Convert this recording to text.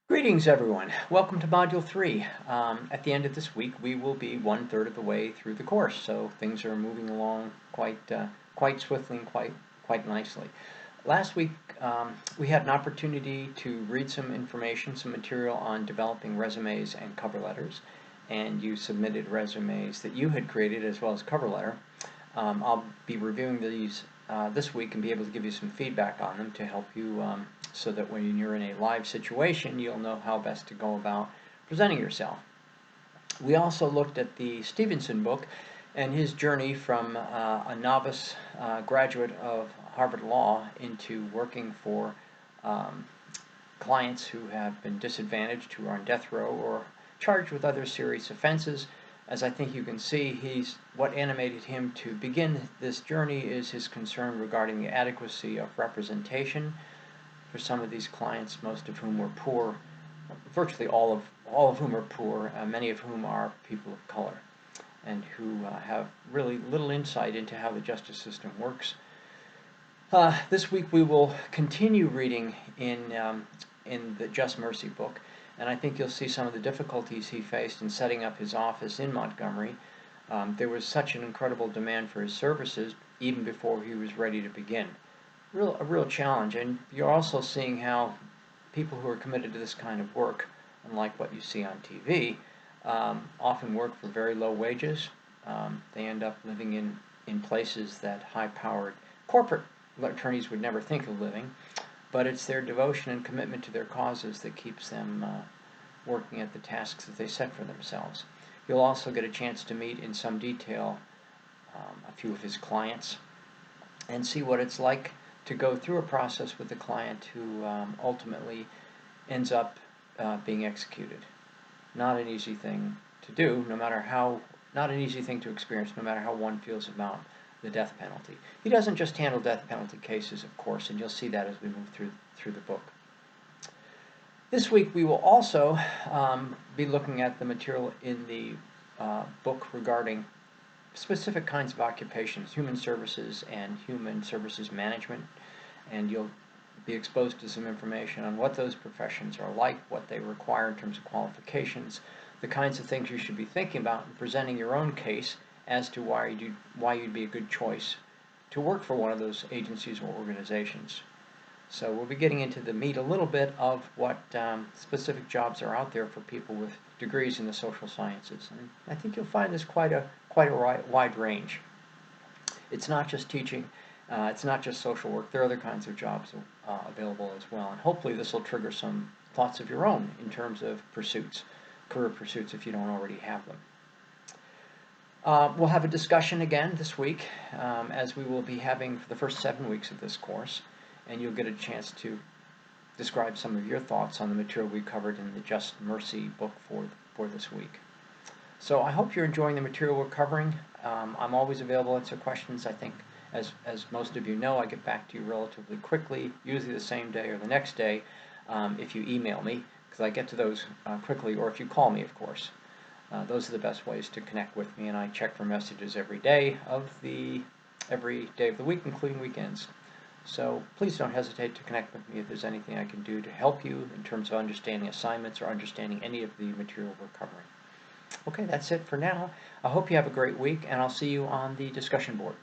Greetings everyone. Welcome to Module 3. At the end of this week we will be 1/3 of the way through the course, so things are moving along quite swiftly and quite nicely. Last week we had an opportunity to read some information, some material on developing resumes and cover letters, and you submitted resumes that you had created as well as cover letter. I'll be reviewing these this week and be able to give you some feedback on them to help you so that when you're in a live situation you'll know how best to go about presenting yourself. We also looked at the Stevenson book and his journey from a novice graduate of Harvard Law into working for clients who have been disadvantaged, who are on death row or charged with other serious offenses. As I think you can see, what animated him to begin this journey is his concern regarding the adequacy of representation for some of these clients, most of whom were poor, virtually all of whom are poor, many of whom are people of color, and who have really little insight into how the justice system works. This week we will continue reading in the Just Mercy book, and I think you'll see some of the difficulties he faced in setting up his office in Montgomery. There was such an incredible demand for his services even before he was ready to begin. A real challenge, and you're also seeing how people who are committed to this kind of work, unlike what you see on TV, often work for very low wages. They end up living in places that high-powered corporate attorneys would never think of living, but it's their devotion and commitment to their causes that keeps them working at the tasks that they set for themselves. You'll also get a chance to meet in some detail a few of his clients and see what it's like to go through a process with a client who ultimately ends up being executed. Not an easy thing to do, not an easy thing to experience, no matter how one feels about the death penalty. He doesn't just handle death penalty cases, of course, and you'll see that as we move through the book. This week we will also be looking at the material in the book regarding specific kinds of occupations, human services and human services management, and you'll be exposed to some information on what those professions are like, what they require in terms of qualifications, the kinds of things you should be thinking about in presenting your own case as to why you'd be a good choice to work for one of those agencies or organizations. So we'll be getting into the meat a little bit of what specific jobs are out there for people with degrees in the social sciences. And I think you'll find this quite a wide range. It's not just teaching, it's not just social work. There are other kinds of jobs available as well. And hopefully this will trigger some thoughts of your own in terms of career pursuits if you don't already have them. We'll have a discussion again this week, as we will be having for the first 7 weeks of this course, and you'll get a chance to describe some of your thoughts on the material we covered in the Just Mercy book for this week. So I hope you're enjoying the material we're covering. I'm always available to answer questions. I think, as most of you know, I get back to you relatively quickly, usually the same day or the next day, if you email me, because I get to those quickly, or if you call me, of course. Those are the best ways to connect with me, and I check for messages every day of the week, including weekends. So please don't hesitate to connect with me if there's anything I can do to help you in terms of understanding assignments or understanding any of the material we're covering. Okay, that's it for now. I hope you have a great week, and I'll see you on the discussion board.